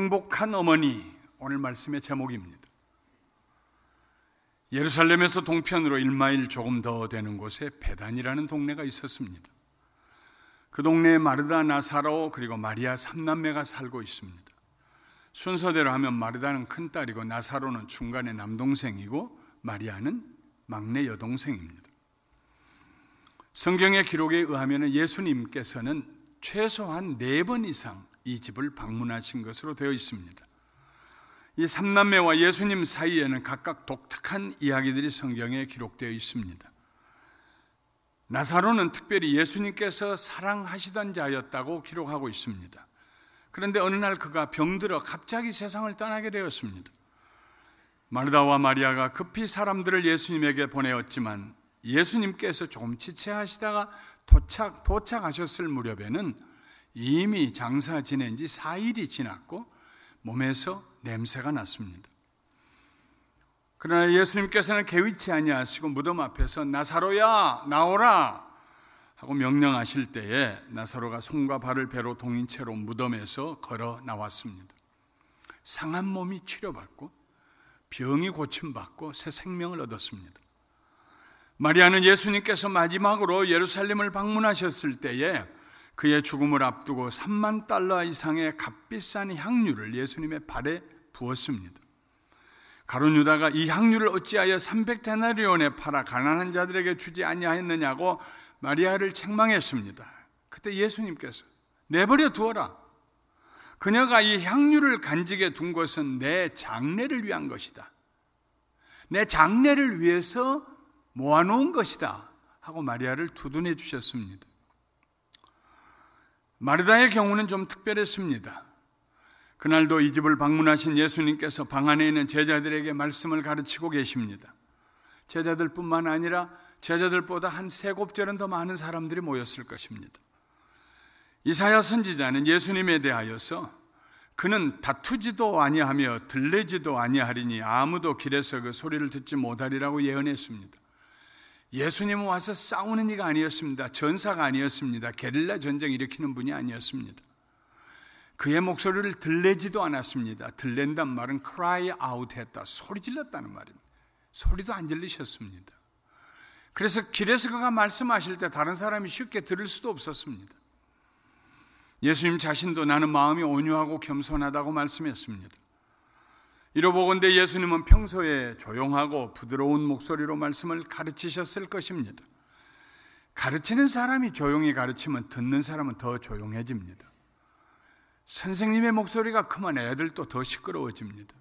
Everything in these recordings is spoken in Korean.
행복한 어머니, 오늘 말씀의 제목입니다. 예루살렘에서 동편으로 1마일 조금 더 되는 곳에 베단이라는 동네가 있었습니다. 그 동네에 마르다, 나사로 그리고 마리아 3남매가 살고 있습니다. 순서대로 하면 마르다는 큰딸이고 나사로는 중간에 남동생이고 마리아는 막내 여동생입니다. 성경의 기록에 의하면 예수님께서는 최소한 4번 이상 이 집을 방문하신 것으로 되어 있습니다. 이 3남매와 예수님 사이에는 각각 독특한 이야기들이 성경에 기록되어 있습니다. 나사로는 특별히 예수님께서 사랑하시던 자였다고 기록하고 있습니다. 그런데 어느 날 그가 병들어 갑자기 세상을 떠나게 되었습니다. 마르다와 마리아가 급히 사람들을 예수님에게 보내었지만 예수님께서 조금 지체하시다가 도착하셨을 무렵에는 이미 장사 지낸 지 4일이 지났고 몸에서 냄새가 났습니다. 그러나 예수님께서는 개의치 아니하시고 무덤 앞에서 나사로야 나오라 하고 명령하실 때에 나사로가 손과 발을 배로 동인 채로 무덤에서 걸어 나왔습니다. 상한 몸이 치료받고 병이 고침받고 새 생명을 얻었습니다. 마리아는 예수님께서 마지막으로 예루살렘을 방문하셨을 때에 그의 죽음을 앞두고 3만 달러 이상의 값비싼 향유를 예수님의 발에 부었습니다. 가룟 유다가 이 향유를 어찌하여 300데나리온에 팔아 가난한 자들에게 주지 아니하였느냐고 마리아를 책망했습니다. 그때 예수님께서 내버려 두어라. 그녀가 이 향유를 간직해 둔 것은 내 장례를 위한 것이다. 내 장례를 위해서 모아놓은 것이다 하고 마리아를 두둔해 주셨습니다. 마르다의 경우는 좀 특별했습니다. 그날도 이 집을 방문하신 예수님께서 방 안에 있는 제자들에게 말씀을 가르치고 계십니다. 제자들뿐만 아니라 제자들보다 한 3곱절은 더 많은 사람들이 모였을 것입니다. 이사야 선지자는 예수님에 대하여서 그는 다투지도 아니하며 들레지도 아니하리니 아무도 길에서 그 소리를 듣지 못하리라고 예언했습니다. 예수님은 와서 싸우는 이가 아니었습니다. 전사가 아니었습니다. 게릴라 전쟁 일으키는 분이 아니었습니다. 그의 목소리를 들레지도 않았습니다. 들랜단 말은 cry out 했다, 소리 질렀다는 말입니다. 소리도 안 질리셨습니다. 그래서 길에서 그가 말씀하실 때 다른 사람이 쉽게 들을 수도 없었습니다. 예수님 자신도 나는 마음이 온유하고 겸손하다고 말씀했습니다. 이로보건대 예수님은 평소에 조용하고 부드러운 목소리로 말씀을 가르치셨을 것입니다. 가르치는 사람이 조용히 가르치면 듣는 사람은 더 조용해집니다. 선생님의 목소리가 크면 애들도 더 시끄러워집니다.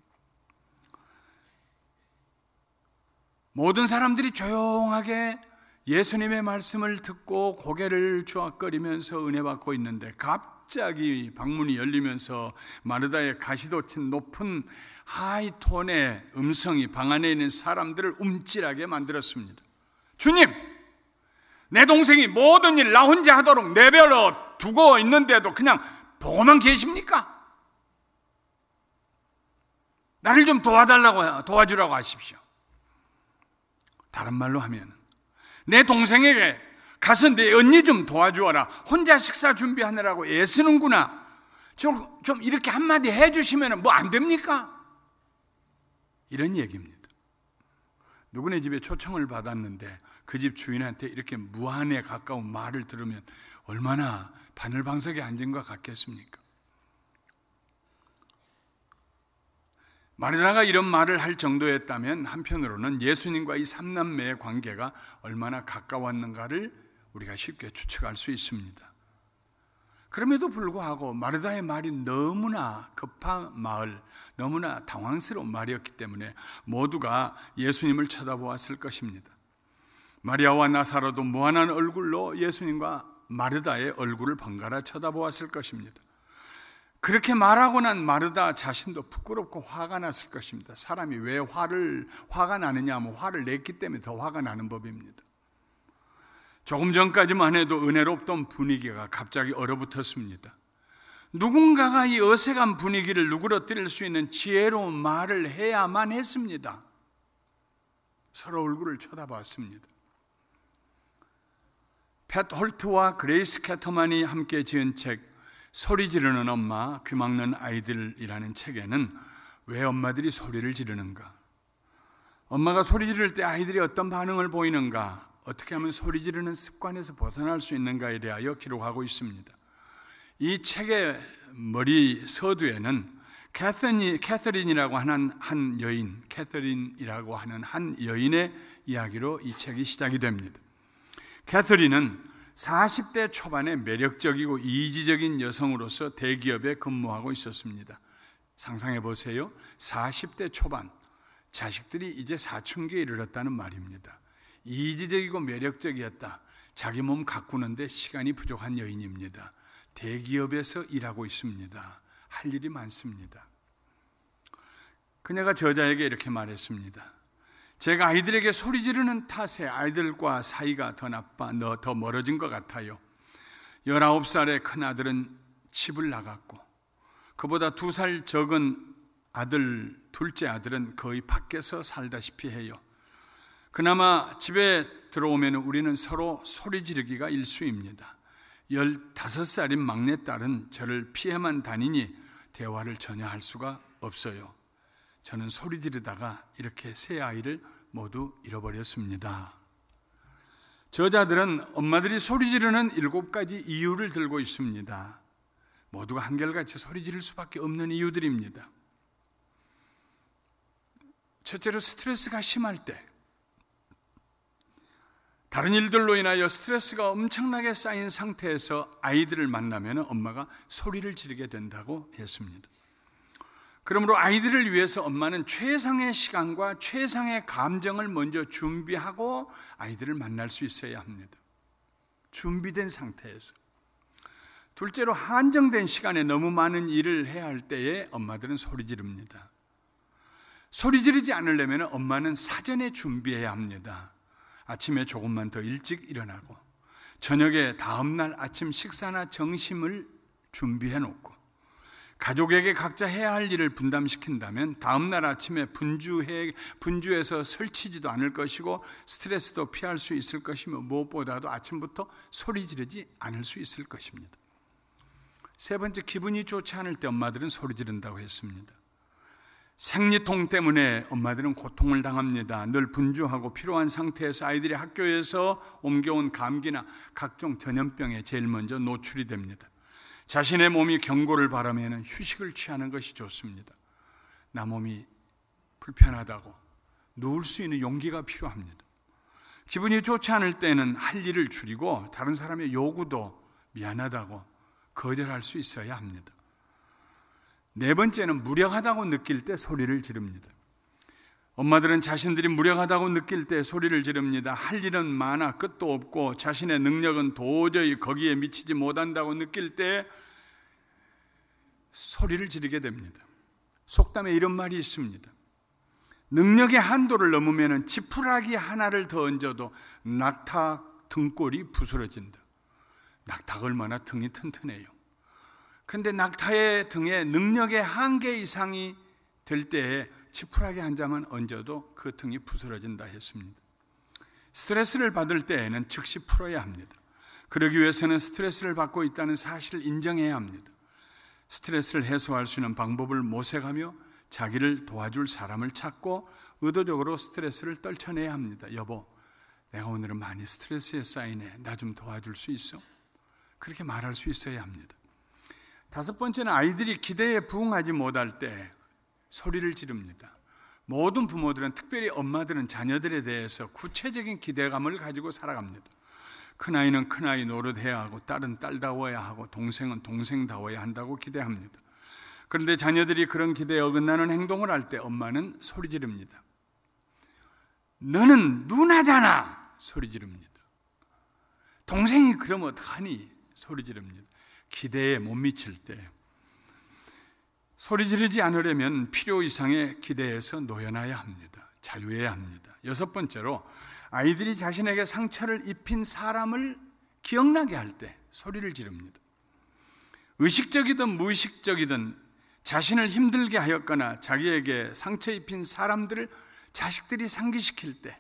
모든 사람들이 조용하게 예수님의 말씀을 듣고 고개를 주악거리면서 은혜 받고 있는데 갑자기 방문이 열리면서 마르다의 가시돋친 높은 하이톤의 음성이 방 안에 있는 사람들을 움찔하게 만들었습니다. 주님, 내 동생이 모든 일 나 혼자 하도록 내버려 두고 있는데도 그냥 보고만 계십니까? 나를 좀 도와주라고 하십시오. 다른 말로 하면 내 동생에게 가서 내 언니 좀 도와주어라. 혼자 식사 준비하느라고 애쓰는구나. 좀 이렇게 한마디 해주시면 뭐 안 됩니까? 이런 얘기입니다. 누구네 집에 초청을 받았는데 그 집 주인한테 이렇게 무한에 가까운 말을 들으면 얼마나 바늘방석에 앉은 것 같겠습니까? 마르다가 이런 말을 할 정도였다면 한편으로는 예수님과 이 3남매의 관계가 얼마나 가까웠는가를 우리가 쉽게 추측할 수 있습니다. 그럼에도 불구하고 마르다의 말이 너무나 급한 말, 너무나 당황스러운 말이었기 때문에 모두가 예수님을 쳐다보았을 것입니다. 마리아와 나사로도 무한한 얼굴로 예수님과 마르다의 얼굴을 번갈아 쳐다보았을 것입니다. 그렇게 말하고 난 마르다 자신도 부끄럽고 화가 났을 것입니다. 사람이 왜 화가 나느냐 하면 화를 냈기 때문에 더 화가 나는 법입니다. 조금 전까지만 해도 은혜롭던 분위기가 갑자기 얼어붙었습니다. 누군가가 이 어색한 분위기를 누그러뜨릴 수 있는 지혜로운 말을 해야만 했습니다. 서로 얼굴을 쳐다봤습니다. 팻 홀트와 그레이스 캐터만이 함께 지은 책 소리 지르는 엄마, 귀 막는 아이들이라는 책에는 왜 엄마들이 소리를 지르는가, 엄마가 소리 지를 때 아이들이 어떤 반응을 보이는가, 어떻게 하면 소리 지르는 습관에서 벗어날 수 있는가에 대하여 기록하고 있습니다. 이 책의 머리 서두에는 캐서린이라고 하는 한 여인의 이야기로 이 책이 시작이 됩니다. 캐서린은 40대 초반의 매력적이고 이지적인 여성으로서 대기업에 근무하고 있었습니다. 상상해 보세요. 40대 초반, 자식들이 이제 사춘기에 이르렀다는 말입니다. 이지적이고 매력적이었다. 자기 몸 가꾸는데 시간이 부족한 여인입니다. 대기업에서 일하고 있습니다. 할 일이 많습니다. 그녀가 저자에게 이렇게 말했습니다. 제가 아이들에게 소리 지르는 탓에 아이들과 사이가 더 멀어진 것 같아요. 19살의 큰아들은 집을 나갔고 그보다 2살 적은 아들, 둘째 아들은 거의 밖에서 살다시피 해요. 그나마 집에 들어오면 우리는 서로 소리 지르기가 일쑤입니다. 15살인 막내딸은 저를 피해만 다니니 대화를 전혀 할 수가 없어요. 저는 소리 지르다가 이렇게 세 아이를 모두 잃어버렸습니다. 저자들은 엄마들이 소리 지르는 7가지 이유를 들고 있습니다. 모두가 한결같이 소리 지를 수밖에 없는 이유들입니다. 첫째로 스트레스가 심할 때, 다른 일들로 인하여 스트레스가 엄청나게 쌓인 상태에서 아이들을 만나면 엄마가 소리를 지르게 된다고 했습니다. 그러므로 아이들을 위해서 엄마는 최상의 시간과 최상의 감정을 먼저 준비하고 아이들을 만날 수 있어야 합니다. 준비된 상태에서. 둘째로 한정된 시간에 너무 많은 일을 해야 할 때에 엄마들은 소리 지릅니다. 소리 지르지 않으려면 엄마는 사전에 준비해야 합니다. 아침에 조금만 더 일찍 일어나고 저녁에 다음날 아침 식사나 점심을 준비해 놓고 가족에게 각자 해야 할 일을 분담시킨다면 다음날 아침에 분주해서 설치지도 않을 것이고 스트레스도 피할 수 있을 것이며 무엇보다도 아침부터 소리 지르지 않을 수 있을 것입니다. 세 번째, 기분이 좋지 않을 때 엄마들은 소리 지른다고 했습니다. 생리통 때문에 엄마들은 고통을 당합니다. 늘 분주하고 피로한 상태에서 아이들이 학교에서 옮겨온 감기나 각종 전염병에 제일 먼저 노출이 됩니다. 자신의 몸이 경고를 바라면 휴식을 취하는 것이 좋습니다. 나 몸이 불편하다고 누울 수 있는 용기가 필요합니다. 기분이 좋지 않을 때는 할 일을 줄이고 다른 사람의 요구도 미안하다고 거절할 수 있어야 합니다. 네 번째는 무력하다고 느낄 때 소리를 지릅니다. 엄마들은 자신들이 무력하다고 느낄 때 소리를 지릅니다. 할 일은 많아 끝도 없고 자신의 능력은 도저히 거기에 미치지 못한다고 느낄 때 소리를 지르게 됩니다. 속담에 이런 말이 있습니다. 능력의 한도를 넘으면 지푸라기 하나를 더 얹어도 낙타 등골이 부스러진다. 낙타가 얼마나 등이 튼튼해요. 그런데 낙타의 등에 능력의 한계 이상이 될 때에 지푸라기 한 장만 얹어도 그 등이 부스러진다 했습니다. 스트레스를 받을 때에는 즉시 풀어야 합니다. 그러기 위해서는 스트레스를 받고 있다는 사실을 인정해야 합니다. 스트레스를 해소할 수 있는 방법을 모색하며 자기를 도와줄 사람을 찾고 의도적으로 스트레스를 떨쳐내야 합니다. 여보, 내가 오늘은 많이 스트레스에 쌓이네. 나 좀 도와줄 수 있어? 그렇게 말할 수 있어야 합니다. 다섯 번째는 아이들이 기대에 부응하지 못할 때 소리를 지릅니다. 모든 부모들은, 특별히 엄마들은 자녀들에 대해서 구체적인 기대감을 가지고 살아갑니다. 큰아이는 큰아이 노릇해야 하고 딸은 딸다워야 하고 동생은 동생다워야 한다고 기대합니다. 그런데 자녀들이 그런 기대에 어긋나는 행동을 할 때 엄마는 소리 지릅니다. 너는 누나잖아! 소리 지릅니다. 동생이 그러면 어떡하니? 소리 지릅니다. 기대에 못 미칠 때 소리 지르지 않으려면 필요 이상의 기대에서 놓여놔야 합니다. 자유해야 합니다. 여섯 번째로 아이들이 자신에게 상처를 입힌 사람을 기억나게 할 때 소리를 지릅니다. 의식적이든 무의식적이든 자신을 힘들게 하였거나 자기에게 상처 입힌 사람들을 자식들이 상기시킬 때,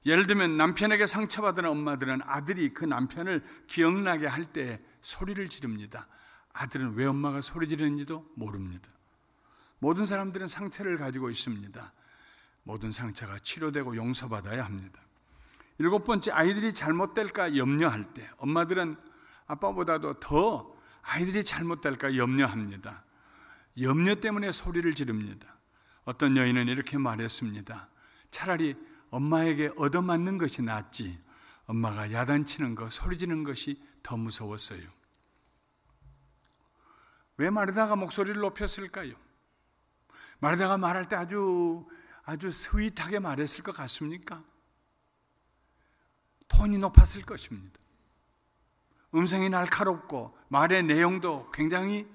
예를 들면 남편에게 상처받은 엄마들은 아들이 그 남편을 기억나게 할 때 소리를 지릅니다. 아들은 왜 엄마가 소리 지르는지도 모릅니다. 모든 사람들은 상처를 가지고 있습니다. 모든 상처가 치료되고 용서받아야 합니다. 7번째, 아이들이 잘못될까 염려할 때 엄마들은 아빠보다도 더 아이들이 잘못될까 염려합니다. 염려 때문에 소리를 지릅니다. 어떤 여인은 이렇게 말했습니다. 차라리 엄마에게 얻어맞는 것이 낫지 엄마가 야단치는 것, 소리 지르는 것이 더 무서웠어요. 왜 마르다가 목소리를 높였을까요? 마르다가 말할 때 아주 스윗하게 말했을 것 같습니까? 톤이 높았을 것입니다. 음성이 날카롭고 말의 내용도 굉장히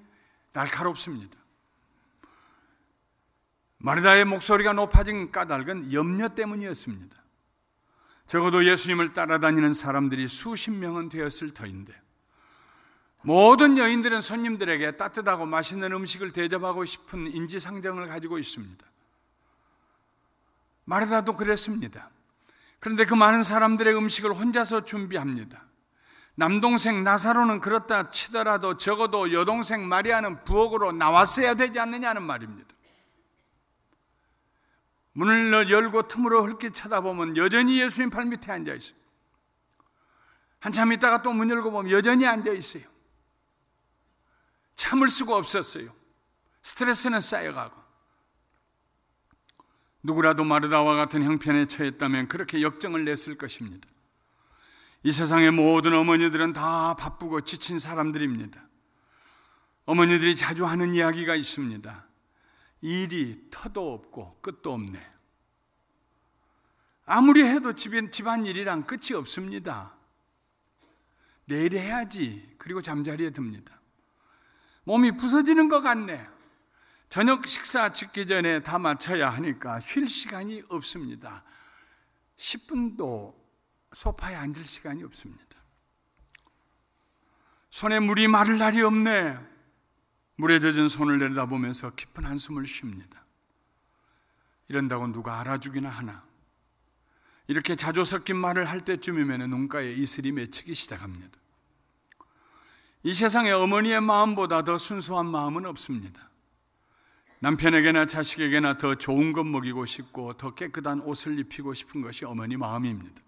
날카롭습니다. 마르다의 목소리가 높아진 까닭은 염려 때문이었습니다. 적어도 예수님을 따라다니는 사람들이 수십 명은 되었을 터인데 모든 여인들은 손님들에게 따뜻하고 맛있는 음식을 대접하고 싶은 인지상정을 가지고 있습니다. 마르다도 그랬습니다. 그런데 그 많은 사람들의 음식을 혼자서 준비합니다. 남동생 나사로는 그렇다 치더라도 적어도 여동생 마리아는 부엌으로 나왔어야 되지 않느냐는 말입니다. 문을 열고 틈으로 흘낏 쳐다보면 여전히 예수님 발밑에 앉아 있어요. 한참 있다가 또 문 열고 보면 여전히 앉아 있어요. 참을 수가 없었어요. 스트레스는 쌓여가고. 누구라도 마르다와 같은 형편에 처했다면 그렇게 역정을 냈을 것입니다. 이 세상의 모든 어머니들은 다 바쁘고 지친 사람들입니다. 어머니들이 자주 하는 이야기가 있습니다. 일이 터도 없고 끝도 없네. 아무리 해도 집안일이란 끝이 없습니다. 내일 해야지. 그리고 잠자리에 듭니다. 몸이 부서지는 것 같네. 저녁 식사 짓기 전에 다 마쳐야 하니까 쉴 시간이 없습니다. 10분도 소파에 앉을 시간이 없습니다. 손에 물이 마를 날이 없네. 물에 젖은 손을 내려다보면서 깊은 한숨을 쉽니다. 이런다고 누가 알아주기나 하나. 이렇게 자조 섞인 말을 할 때쯤이면 눈가에 이슬이 맺히기 시작합니다. 이 세상에 어머니의 마음보다 더 순수한 마음은 없습니다. 남편에게나 자식에게나 더 좋은 것 먹이고 싶고 더 깨끗한 옷을 입히고 싶은 것이 어머니 마음입니다.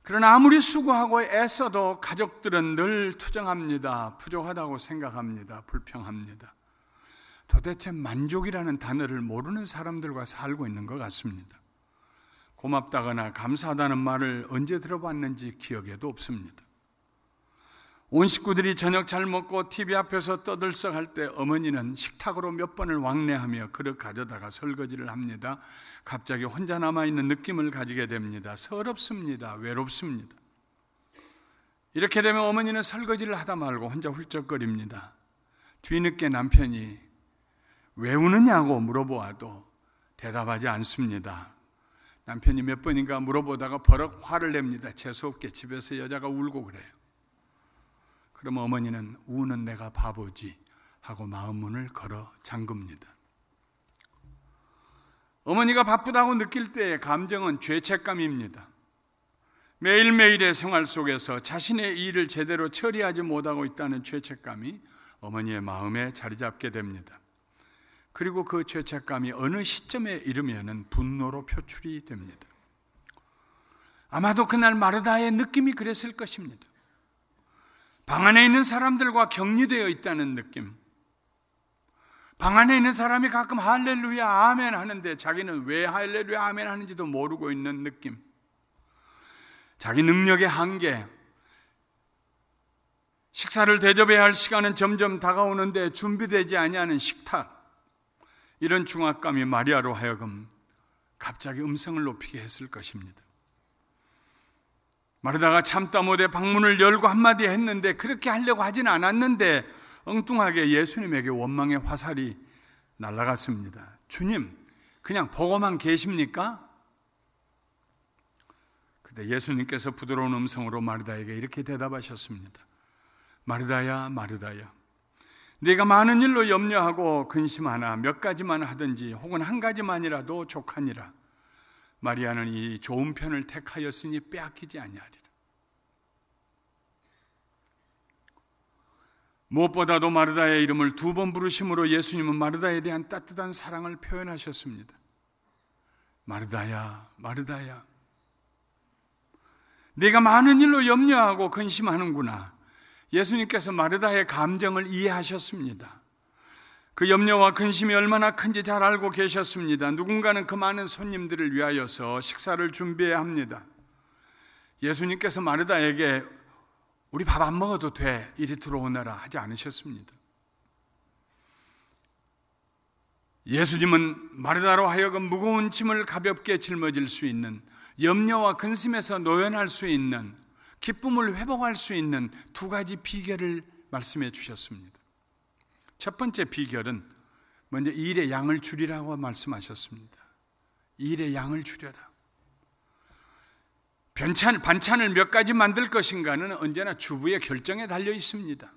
그러나 아무리 수고하고 애써도 가족들은 늘 투정합니다. 부족하다고 생각합니다. 불평합니다. 도대체 만족이라는 단어를 모르는 사람들과 살고 있는 것 같습니다. 고맙다거나 감사하다는 말을 언제 들어봤는지 기억에도 없습니다. 온 식구들이 저녁 잘 먹고 TV 앞에서 떠들썩할 때 어머니는 식탁으로 몇 번을 왕래하며 그릇 가져다가 설거지를 합니다. 갑자기 혼자 남아있는 느낌을 가지게 됩니다. 서럽습니다. 외롭습니다. 이렇게 되면 어머니는 설거지를 하다 말고 혼자 훌쩍거립니다. 뒤늦게 남편이 왜 우느냐고 물어보아도 대답하지 않습니다. 남편이 몇 번인가 물어보다가 버럭 화를 냅니다. 재수없게 집에서 여자가 울고 그래요. 그러면 어머니는 우는 내가 바보지 하고 마음문을 걸어 잠깁니다. 어머니가 바쁘다고 느낄 때의 감정은 죄책감입니다. 매일매일의 생활 속에서 자신의 일을 제대로 처리하지 못하고 있다는 죄책감이 어머니의 마음에 자리 잡게 됩니다. 그리고 그 죄책감이 어느 시점에 이르면 분노로 표출이 됩니다. 아마도 그날 마르다의 느낌이 그랬을 것입니다. 방 안에 있는 사람들과 격리되어 있다는 느낌. 방 안에 있는 사람이 가끔 할렐루야 아멘 하는데 자기는 왜 할렐루야 아멘 하는지도 모르고 있는 느낌. 자기 능력의 한계. 식사를 대접해야 할 시간은 점점 다가오는데 준비되지 아니하는 식탁. 이런 중압감이 마리아로 하여금 갑자기 음성을 높이게 했을 것입니다. 마르다가 참다 못해 방문을 열고 한마디 했는데 그렇게 하려고 하진 않았는데 엉뚱하게 예수님에게 원망의 화살이 날아갔습니다. 주님, 그냥 보고만 계십니까? 그때 예수님께서 부드러운 음성으로 마르다에게 이렇게 대답하셨습니다. 마르다야, 마르다야, 네가 많은 일로 염려하고 근심하나 몇 가지만 하든지 혹은 한 가지만이라도 족하니라. 마리아는 이 좋은 편을 택하였으니 빼앗기지 아니하리라. 무엇보다도 마르다의 이름을 2번 부르심으로 예수님은 마르다에 대한 따뜻한 사랑을 표현하셨습니다. 마르다야, 마르다야, 네가 많은 일로 염려하고 근심하는구나. 예수님께서 마르다의 감정을 이해하셨습니다. 그 염려와 근심이 얼마나 큰지 잘 알고 계셨습니다. 누군가는 그 많은 손님들을 위하여서 식사를 준비해야 합니다. 예수님께서 마르다에게 우리 밥 안 먹어도 돼, 이리 들어오너라 하지 않으셨습니다. 예수님은 마르다로 하여금 무거운 짐을 가볍게 짊어질 수 있는, 염려와 근심에서 노연할 수 있는, 기쁨을 회복할 수 있는 2가지 비결을 말씀해 주셨습니다. 첫 번째 비결은 먼저 일의 양을 줄이라고 말씀하셨습니다. 일의 양을 줄여라. 반찬을 몇 가지 만들 것인가는 언제나 주부의 결정에 달려 있습니다.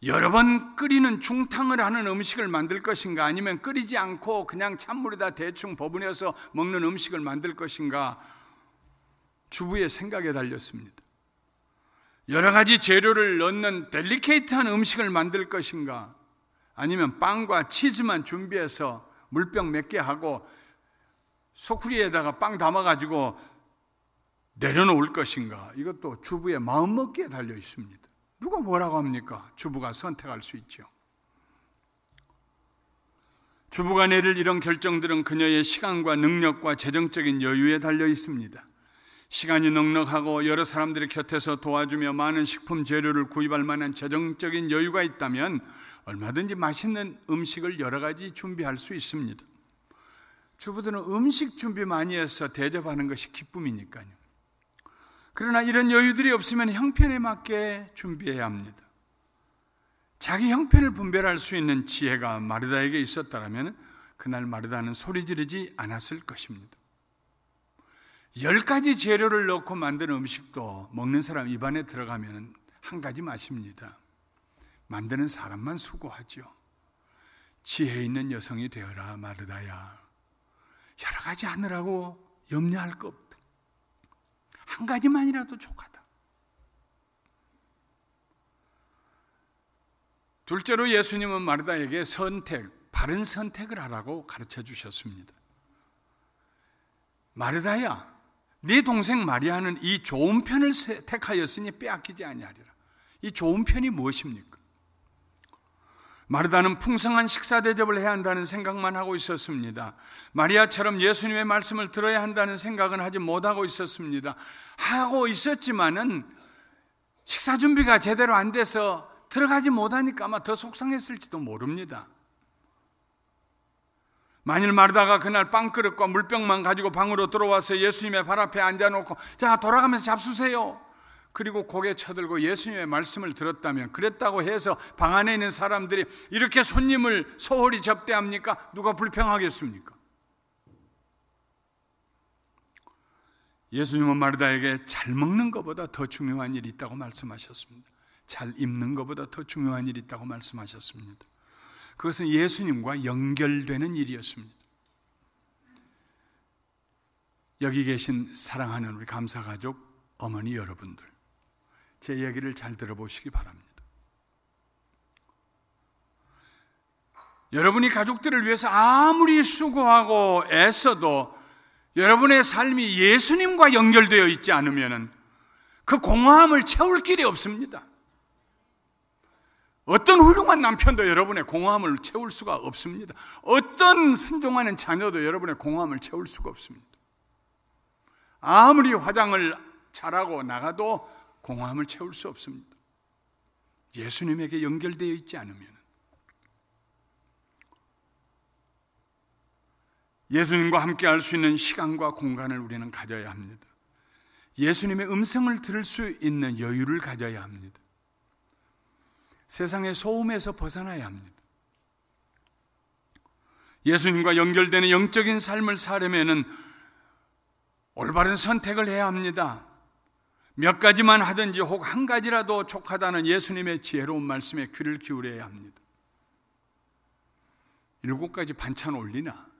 여러 번 끓이는 중탕을 하는 음식을 만들 것인가, 아니면 끓이지 않고 그냥 찬물에다 대충 버무려서 먹는 음식을 만들 것인가, 주부의 생각에 달렸습니다. 여러 가지 재료를 넣는 델리케이트한 음식을 만들 것인가, 아니면 빵과 치즈만 준비해서 물병 몇 개 하고 소쿠리에다가 빵 담아가지고 내려놓을 것인가, 이것도 주부의 마음먹기에 달려 있습니다. 누가 뭐라고 합니까? 주부가 선택할 수 있죠. 주부가 내릴 이런 결정들은 그녀의 시간과 능력과 재정적인 여유에 달려 있습니다. 시간이 넉넉하고 여러 사람들이 곁에서 도와주며 많은 식품 재료를 구입할 만한 재정적인 여유가 있다면 얼마든지 맛있는 음식을 여러 가지 준비할 수 있습니다. 주부들은 음식 준비 많이 해서 대접하는 것이 기쁨이니까요. 그러나 이런 여유들이 없으면 형편에 맞게 준비해야 합니다. 자기 형편을 분별할 수 있는 지혜가 마르다에게 있었다면 그날 마르다는 소리 지르지 않았을 것입니다. 10가지 재료를 넣고 만든 음식도 먹는 사람 입안에 들어가면 한 가지 맛입니다. 만드는 사람만 수고하죠. 지혜 있는 여성이 되어라, 마르다야. 여러 가지 하느라고 염려할 것 없다. 한 가지만이라도 족하다. 둘째로 예수님은 마르다에게 바른 선택을 하라고 가르쳐 주셨습니다. 마르다야, 네 동생 마리아는 이 좋은 편을 택하였으니 빼앗기지 아니하리라. 이 좋은 편이 무엇입니까? 마르다는 풍성한 식사 대접을 해야 한다는 생각만 하고 있었습니다. 마리아처럼 예수님의 말씀을 들어야 한다는 생각은 하지 못하고 있었습니다. 하고 있었지만은 식사 준비가 제대로 안 돼서 들어가지 못하니까 아마 더 속상했을지도 모릅니다. 만일 마르다가 그날 빵그릇과 물병만 가지고 방으로 들어와서 예수님의 발 앞에 앉아놓고 자, 돌아가면서 잡수세요, 그리고 고개 쳐들고 예수님의 말씀을 들었다면, 그랬다고 해서 방 안에 있는 사람들이 이렇게 손님을 소홀히 접대합니까? 누가 불평하겠습니까? 예수님은 마르다에게 잘 먹는 것보다 더 중요한 일이 있다고 말씀하셨습니다. 잘 입는 것보다 더 중요한 일이 있다고 말씀하셨습니다. 그것은 예수님과 연결되는 일이었습니다. 여기 계신 사랑하는 우리 감사가족 어머니 여러분들, 제 얘기를 잘 들어보시기 바랍니다. 여러분이 가족들을 위해서 아무리 수고하고 애써도 여러분의 삶이 예수님과 연결되어 있지 않으면 그 공허함을 채울 길이 없습니다. 어떤 훌륭한 남편도 여러분의 공허함을 채울 수가 없습니다. 어떤 순종하는 자녀도 여러분의 공허함을 채울 수가 없습니다. 아무리 화장을 잘하고 나가도 공허함을 채울 수 없습니다. 예수님에게 연결되어 있지 않으면. 예수님과 함께 할 수 있는 시간과 공간을 우리는 가져야 합니다. 예수님의 음성을 들을 수 있는 여유를 가져야 합니다. 세상의 소음에서 벗어나야 합니다. 예수님과 연결되는 영적인 삶을 살려면 올바른 선택을 해야 합니다. 몇 가지만 하든지 혹 한 가지라도 족하다는 예수님의 지혜로운 말씀에 귀를 기울여야 합니다. 7가지 반찬 올리나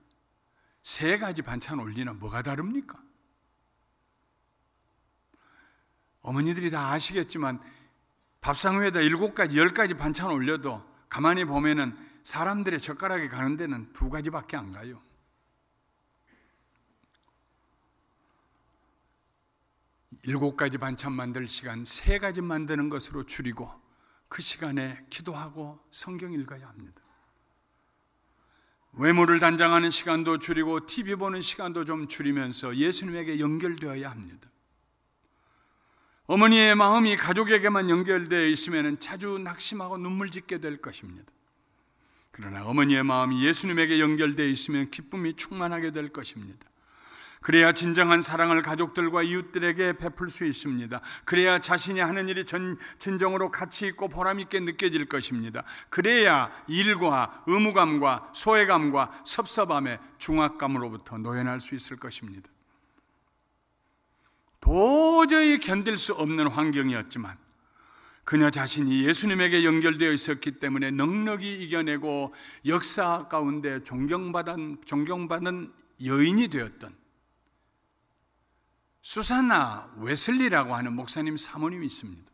3가지 반찬 올리나 뭐가 다릅니까? 어머니들이 다 아시겠지만 밥상 위에다 7가지, 10가지 반찬 올려도 가만히 보면은 사람들의 젓가락이 가는 데는 2가지밖에 안 가요. 일곱 가지 반찬 만들 시간 3가지 만드는 것으로 줄이고 그 시간에 기도하고 성경 읽어야 합니다. 외모를 단장하는 시간도 줄이고 TV 보는 시간도 좀 줄이면서 예수님에게 연결되어야 합니다. 어머니의 마음이 가족에게만 연결되어 있으면 자주 낙심하고 눈물 짓게 될 것입니다. 그러나 어머니의 마음이 예수님에게 연결되어 있으면 기쁨이 충만하게 될 것입니다. 그래야 진정한 사랑을 가족들과 이웃들에게 베풀 수 있습니다. 그래야 자신이 하는 일이 진정으로 가치 있고 보람 있게 느껴질 것입니다. 그래야 일과 의무감과 소외감과 섭섭함의 중압감으로부터 노연할 수 있을 것입니다. 도저히 견딜 수 없는 환경이었지만 그녀 자신이 예수님에게 연결되어 있었기 때문에 넉넉히 이겨내고 역사 가운데 존경받은 여인이 되었던 수산나 웨슬리라고 하는 목사님 사모님이 있습니다.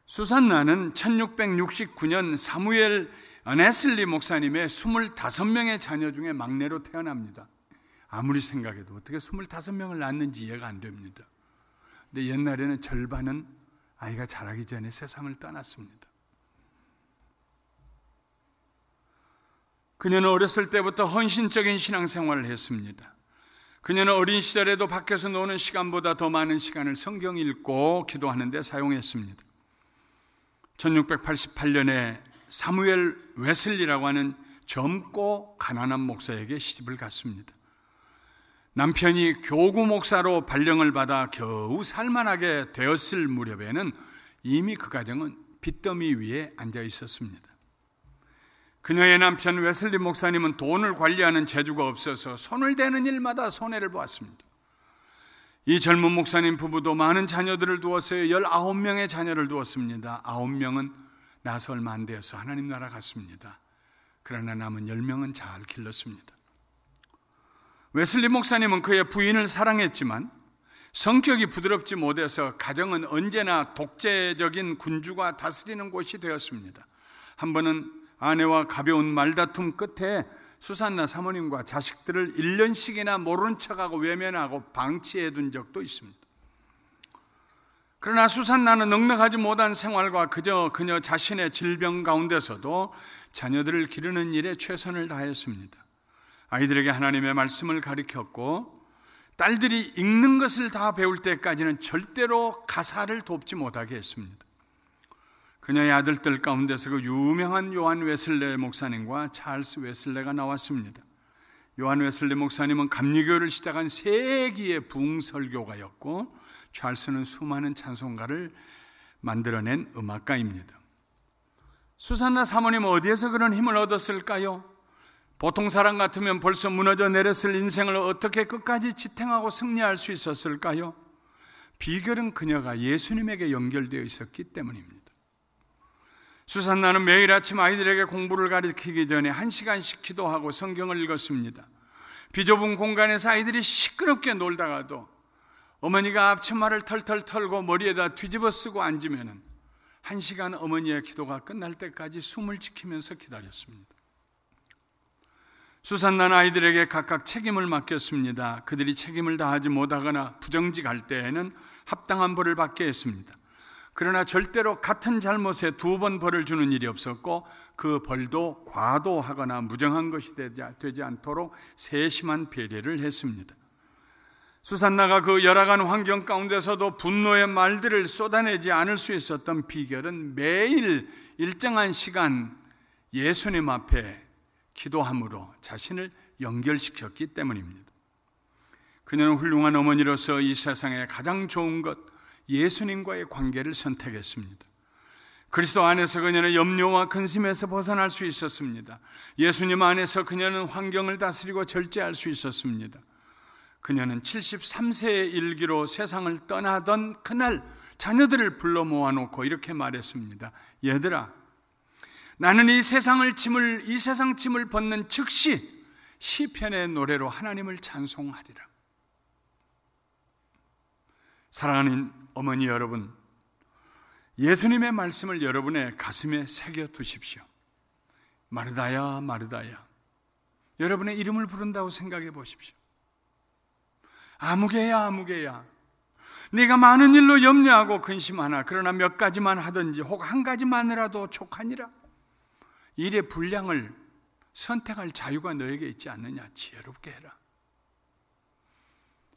수산나는 1669년 사무엘 웨슬리 목사님의 25명의 자녀 중에 막내로 태어납니다. 아무리 생각해도 어떻게 25명을 낳았는지 이해가 안 됩니다. 근데 옛날에는 절반은 아이가 자라기 전에 세상을 떠났습니다. 그녀는 어렸을 때부터 헌신적인 신앙생활을 했습니다. 그녀는 어린 시절에도 밖에서 노는 시간보다 더 많은 시간을 성경 읽고 기도하는 데 사용했습니다. 1688년에 사무엘 웨슬리라고 하는 젊고 가난한 목사에게 시집을 갔습니다. 남편이 교구 목사로 발령을 받아 겨우 살만하게 되었을 무렵에는 이미 그 가정은 빚더미 위에 앉아 있었습니다. 그녀의 남편 웨슬리 목사님은 돈을 관리하는 재주가 없어서 손을 대는 일마다 손해를 보았습니다. 이 젊은 목사님 부부도 많은 자녀들을 두었어요. 19명의 자녀를 두었습니다. 9명은 나서 얼마 안 되어서 하나님 나라 갔습니다. 그러나 남은 10명은 잘 길렀습니다. 웨슬리 목사님은 그의 부인을 사랑했지만 성격이 부드럽지 못해서 가정은 언제나 독재적인 군주가 다스리는 곳이 되었습니다. 한 번은 아내와 가벼운 말다툼 끝에 수산나 사모님과 자식들을 1년씩이나 모른 척하고 외면하고 방치해 둔 적도 있습니다. 그러나 수산나는 넉넉하지 못한 생활과 그저 그녀 자신의 질병 가운데서도 자녀들을 기르는 일에 최선을 다했습니다. 아이들에게 하나님의 말씀을 가르쳤고 딸들이 읽는 것을 다 배울 때까지는 절대로 가사를 돕지 못하게 했습니다. 그녀의 아들들 가운데서 그 유명한 요한 웨슬레 목사님과 찰스 웨슬레가 나왔습니다. 요한 웨슬레 목사님은 감리교를 시작한 세기의 부흥설교가였고 찰스는 수많은 찬송가를 만들어낸 음악가입니다. 수산나 사모님은 어디에서 그런 힘을 얻었을까요? 보통 사람 같으면 벌써 무너져 내렸을 인생을 어떻게 끝까지 지탱하고 승리할 수 있었을까요? 비결은 그녀가 예수님에게 연결되어 있었기 때문입니다. 수산나는 매일 아침 아이들에게 공부를 가르치기 전에 1시간씩 기도하고 성경을 읽었습니다. 비좁은 공간에서 아이들이 시끄럽게 놀다가도 어머니가 앞치마를 털털 털고 머리에다 뒤집어 쓰고 앉으면 1시간 어머니의 기도가 끝날 때까지 숨을 지키면서 기다렸습니다. 수산나는 아이들에게 각각 책임을 맡겼습니다. 그들이 책임을 다하지 못하거나 부정직할 때에는 합당한 벌을 받게 했습니다. 그러나 절대로 같은 잘못에 2번 벌을 주는 일이 없었고 그 벌도 과도하거나 무정한 것이 되지 않도록 세심한 배려를 했습니다. 수산나가 그 열악한 환경 가운데서도 분노의 말들을 쏟아내지 않을 수 있었던 비결은 매일 일정한 시간 예수님 앞에 기도함으로 자신을 연결시켰기 때문입니다. 그녀는 훌륭한 어머니로서 이 세상에 가장 좋은 것 예수님과의 관계를 선택했습니다. 그리스도 안에서 그녀는 염려와 근심에서 벗어날 수 있었습니다. 예수님 안에서 그녀는 환경을 다스리고 절제할 수 있었습니다. 그녀는 73세의 일기로 세상을 떠나던 그날 자녀들을 불러 모아놓고 이렇게 말했습니다. 얘들아, 나는 이 세상 짐을 벗는 즉시 시편의 노래로 하나님을 찬송하리라. 사랑하는 어머니 여러분, 예수님의 말씀을 여러분의 가슴에 새겨 두십시오. 마르다야, 마르다야. 여러분의 이름을 부른다고 생각해 보십시오. 아무개야, 아무개야. 네가 많은 일로 염려하고 근심하나 그러나 몇 가지만 하든지 혹 한 가지만이라도 족하니라. 일의 분량을 선택할 자유가 너에게 있지 않느냐. 지혜롭게 해라.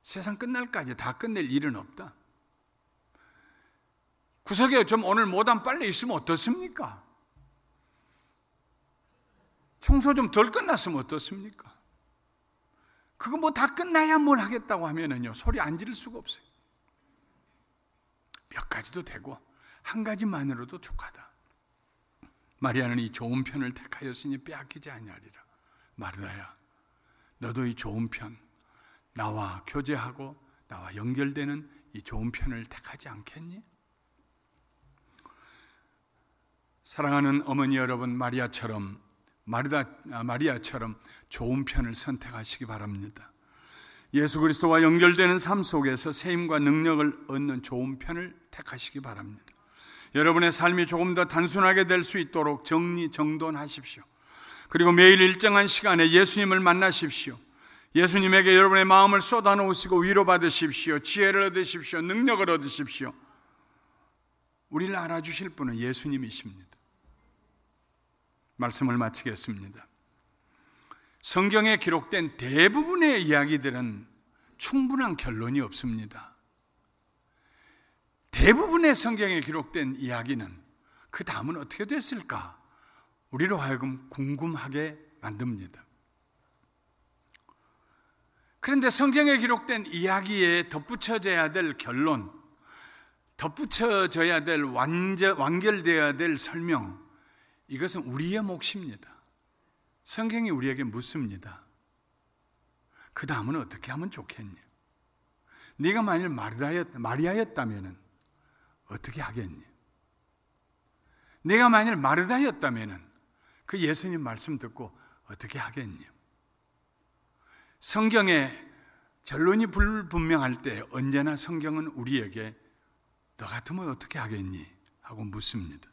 세상 끝날까지 다 끝낼 일은 없다. 구석에 좀 오늘 못한 빨래 있으면 어떻습니까? 청소 좀 덜 끝났으면 어떻습니까? 그거 뭐 다 끝나야 뭘 하겠다고 하면은요, 소리 안 지를 수가 없어요. 몇 가지도 되고 한 가지만으로도 족하다. 마리아는 이 좋은 편을 택하였으니 빼앗기지 아니하리라. 마르다야, 너도 이 좋은 편, 나와 교제하고 나와 연결되는 이 좋은 편을 택하지 않겠니? 사랑하는 어머니 여러분, 마리아처럼 좋은 편을 선택하시기 바랍니다. 예수 그리스도와 연결되는 삶 속에서 세임과 능력을 얻는 좋은 편을 택하시기 바랍니다. 여러분의 삶이 조금 더 단순하게 될 수 있도록 정리정돈하십시오. 그리고 매일 일정한 시간에 예수님을 만나십시오. 예수님에게 여러분의 마음을 쏟아놓으시고 위로받으십시오. 지혜를 얻으십시오. 능력을 얻으십시오. 우리를 알아주실 분은 예수님이십니다. 말씀을 마치겠습니다. 성경에 기록된 대부분의 이야기들은 충분한 결론이 없습니다. 대부분의 성경에 기록된 이야기는 그 다음은 어떻게 됐을까? 우리로 하여금 궁금하게 만듭니다. 그런데 성경에 기록된 이야기에 덧붙여져야 될 결론, 덧붙여져야 될 완결되어야 될 설명, 이것은 우리의 몫입니다. 성경이 우리에게 묻습니다. 그 다음은 어떻게 하면 좋겠냐? 네가 만일 마리아였다면 어떻게 하겠니? 네가 만일 마르다였다면 그 예수님 말씀 듣고 어떻게 하겠니? 성경의 결론이 불분명할 때 언제나 성경은 우리에게 너 같으면 어떻게 하겠니? 하고 묻습니다.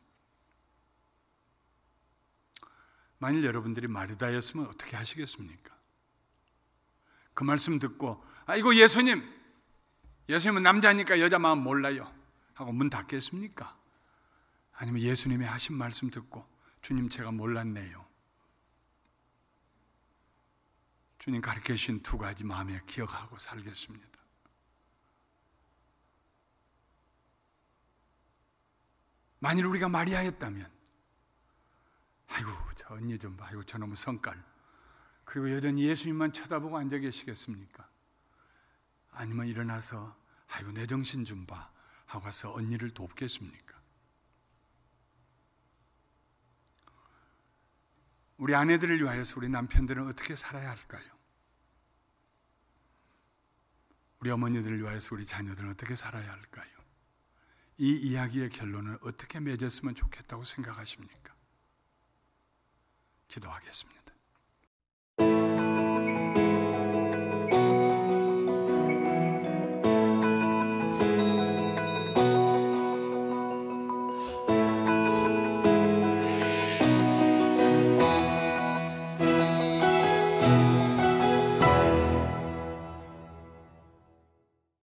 만일 여러분들이 마르다였으면 어떻게 하시겠습니까? 그 말씀 듣고 아이고 예수님은 남자니까 여자 마음 몰라요 하고 문 닫겠습니까? 아니면 예수님의 하신 말씀 듣고 주님 제가 몰랐네요, 주님 가르쳐 주신 두 가지 마음에 기억하고 살겠습니다. 만일 우리가 마리아였다면 아이고 저 언니 좀 봐, 아이고 저놈의 성깔, 그리고 여전히 예수님만 쳐다보고 앉아 계시겠습니까? 아니면 일어나서 아이고 내 정신 좀 봐 하고 가서 언니를 돕겠습니까? 우리 아내들을 위하여서 우리 남편들은 어떻게 살아야 할까요? 우리 어머니들을 위하여서 우리 자녀들은 어떻게 살아야 할까요? 이 이야기의 결론을 어떻게 맺었으면 좋겠다고 생각하십니까? 기도하겠습니다.